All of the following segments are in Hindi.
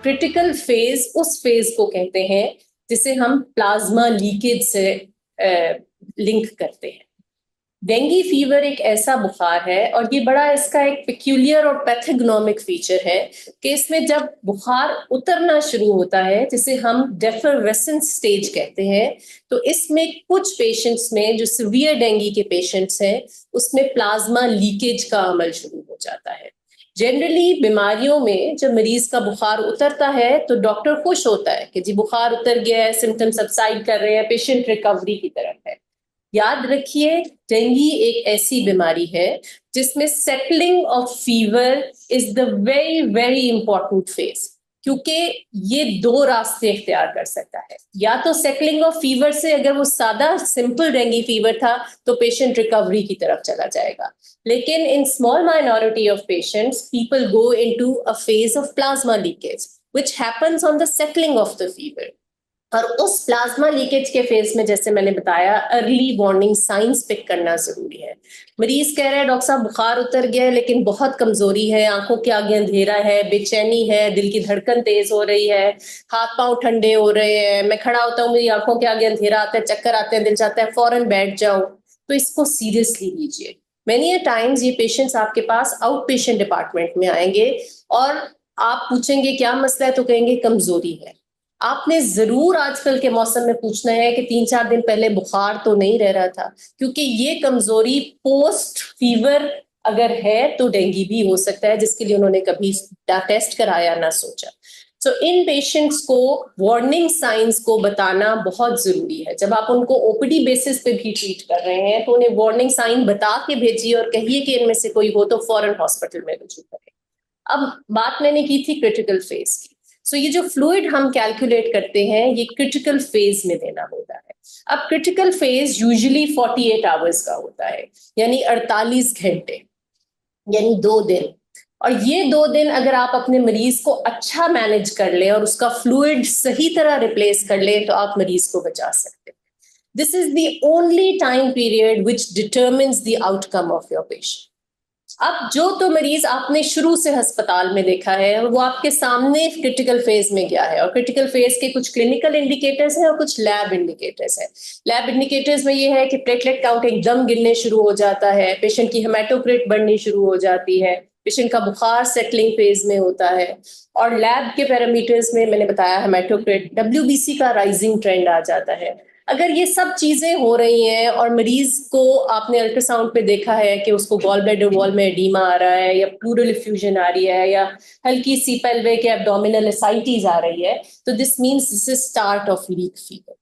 क्रिटिकल फेज उस फेज को कहते हैं जिसे हम प्लाज्मा लीकेज से लिंक करते हैं। डेंगू फीवर एक ऐसा बुखार है और ये बड़ा इसका एक पेक्यूलियर और पैथोगनोमिक फीचर है कि इसमें जब बुखार उतरना शुरू होता है, जिसे हम डेफरवेसेंस स्टेज कहते हैं, तो इसमें कुछ पेशेंट्स में जो सीवियर डेंगू के पेशेंट्स हैं उसमें प्लाज्मा लीकेज का अमल शुरू हो जाता है। जनरली बीमारियों में जब मरीज का बुखार उतरता है तो डॉक्टर खुश होता है कि जी बुखार उतर गया है, सिम्टम सबसाइड कर रहे हैं, पेशेंट रिकवरी की तरफ है। याद रखिए, डेंगू एक ऐसी बीमारी है जिसमें settling of fever is the very very important phase, क्योंकि ये दो रास्ते इख्तियार कर सकता है। या तो सेटलिंग ऑफ फीवर से अगर वो सादा सिंपल डेंगू फीवर था तो पेशेंट रिकवरी की तरफ चला जाएगा, लेकिन in small minority of patients people go into a phase of plasma leakage which happens on the settling of the fever. और उस प्लाज्मा लीकेज के फेज में, जैसे मैंने बताया, अर्ली वार्निंग साइंस पिक करना जरूरी है। मरीज कह रहे हैं डॉक्टर साहब बुखार उतर गया है लेकिन बहुत कमजोरी है, आंखों के आगे अंधेरा है, बेचैनी है, दिल की धड़कन तेज हो रही है, हाथ पांव ठंडे हो रहे हैं, मैं खड़ा होता हूँ मेरी आंखों के आगे अंधेरा आता है, चक्कर आते हैं, दिल चाहता है फौरन बैठ जाओ, तो इसको सीरियसली लीजिए। मेनी अ टाइम्स ये पेशेंट्स आपके पास आउट पेशेंट डिपार्टमेंट में आएंगे और आप पूछेंगे क्या मसला है तो कहेंगे कमजोरी है। आपने जरूर आजकल के मौसम में पूछना है कि 3-4 दिन पहले बुखार तो नहीं रह रहा था, क्योंकि ये कमजोरी पोस्ट फीवर अगर है तो डेंगू भी हो सकता है, जिसके लिए उन्होंने कभी टेस्ट कराया ना सोचा। तो इन पेशेंट्स को वार्निंग साइंस को बताना बहुत जरूरी है। जब आप उनको ओपीडी बेसिस पे भी ट्रीट कर रहे हैं तो उन्हें वार्निंग साइन बता के भेजिए और कहिए कि इनमें से कोई हो तो फौरन हॉस्पिटल में रुजू करें। अब बात मैंने की थी क्रिटिकल फेज की। सो ये जो फ्लूइड हम कैलकुलेट करते हैं ये क्रिटिकल फेज में देना होता है। अब क्रिटिकल फेज यूजुअली 48 आवर्स का होता है, यानी 48 घंटे, यानी 2 दिन। और ये 2 दिन अगर आप अपने मरीज को अच्छा मैनेज कर ले और उसका फ्लूइड सही तरह रिप्लेस कर ले तो आप मरीज को बचा सकते हैं। This is the only time period which determines the outcome of your patient. अब जो तो मरीज आपने शुरू से अस्पताल में देखा है वो आपके सामने क्रिटिकल फेज में गया है, और क्रिटिकल फेज के कुछ क्लिनिकल इंडिकेटर्स हैं और कुछ लैब इंडिकेटर्स हैं। लैब इंडिकेटर्स में ये है कि प्लेटलेट काउंट एकदम गिरने शुरू हो जाता है, पेशेंट की हेमाटोक्रिट बढ़नी शुरू हो जाती है, पेशेंट का बुखार सेटलिंग फेज में होता है। और लैब के पैरामीटर्स में मैंने बताया हेमाटोक्रिट, WBC का राइजिंग ट्रेंड आ जाता है। अगर ये सब चीजें हो रही हैं और मरीज को आपने अल्ट्रासाउंड पे देखा है कि उसको गॉल ब्लैडर वॉल में एडीमा आ रहा है या प्लूरल इफ्यूजन आ रही है या हल्की सी पेल्विक या एब्डोमिनल एसाइटिस आ रही है, तो this means this is start of leak fever.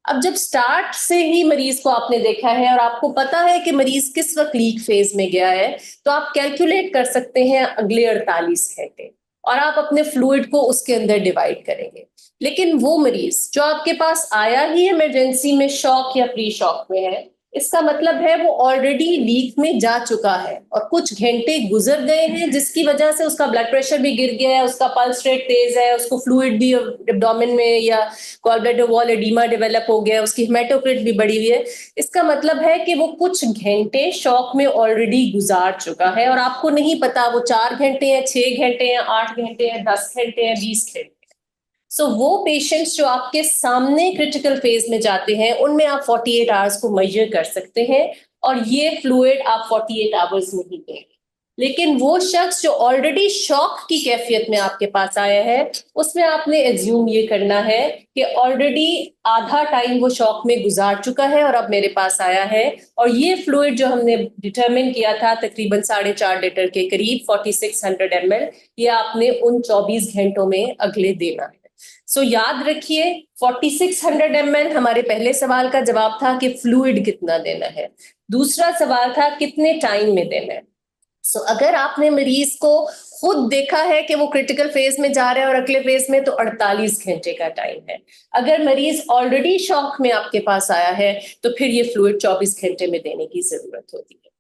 अब जब स्टार्ट से ही मरीज को आपने देखा है और आपको पता है कि मरीज किस वक्त लीक फेज में गया है, तो आप कैलकुलेट कर सकते हैं अगले 48 घंटे और आप अपने फ्लूइड को उसके अंदर डिवाइड करेंगे। लेकिन वो मरीज जो आपके पास आया ही इमरजेंसी में शॉक या प्री शॉक में है, इसका मतलब है वो ऑलरेडी लीक में जा चुका है और कुछ घंटे गुजर गए हैं जिसकी वजह से उसका ब्लड प्रेशर भी गिर गया है, उसका पल्स रेट तेज है, उसको फ्लूइड भी एब्डोमेन में या gall bladder wall oedema develop हो गया है, उसकी हेमाटोक्रिट भी बढ़ी हुई है। इसका मतलब है कि वो कुछ घंटे शॉक में ऑलरेडी गुजार चुका है और आपको नहीं पता वो 4 घंटे हैं, 6 घंटे हैं, 8 घंटे हैं, 10 घंटे हैं, 20 घंटे। सो वो पेशेंट्स जो आपके सामने क्रिटिकल फेज में जाते हैं उनमें आप 48 आवर्स को मेजर कर सकते हैं और ये फ्लूइड आप 48 आवर्स में ही देंगे। लेकिन वो शख्स जो ऑलरेडी शॉक की कैफियत में आपके पास आया है, उसमें आपने एज्यूम ये करना है कि ऑलरेडी आधा टाइम वो शॉक में गुजार चुका है और अब मेरे पास आया है, और ये फ्लूइड जो हमने डिटरमिन किया था तकरीबन 4.5 लीटर के करीब 4600 ml, ये आपने उन 24 घंटों में अगले देना है। सो याद रखिए 4600 ml हमारे पहले सवाल का जवाब था कि फ्लूइड कितना देना है, दूसरा सवाल था कितने टाइम में देना है। सो अगर आपने मरीज को खुद देखा है कि वो क्रिटिकल फेज में जा रहा है और अगले फेज में, तो 48 घंटे का टाइम है। अगर मरीज ऑलरेडी शॉक में आपके पास आया है तो फिर ये फ्लूइड 24 घंटे में देने की जरूरत होती है।